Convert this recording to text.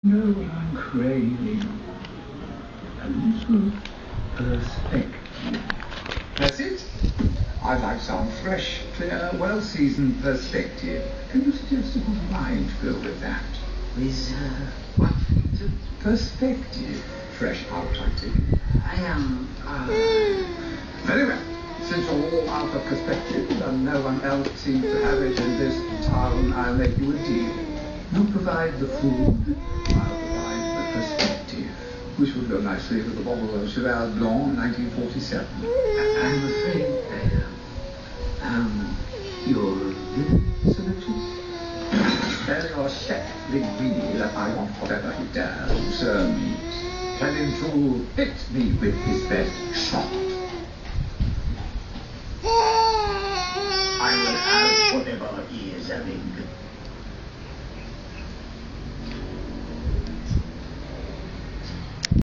No, I'm craving a little perspective. That's it. I'd like some fresh, clear, well-seasoned perspective. Can you suggest a good wine to go with that? Reserve. What? Perspective. Fresh out, I take it. I am. Very well. Since you're all out of perspective and no one else seems to have it in this town, I'll make you a deal. You provide the food, I'll provide the perspective, which would go nicely with a bottle of Cheval Blanc 1947. I'm afraid your Selection? Tell your chef Linguini that I want whatever he dares to serve me. Tell him to hit me with his best shot. I will have whatever he is having.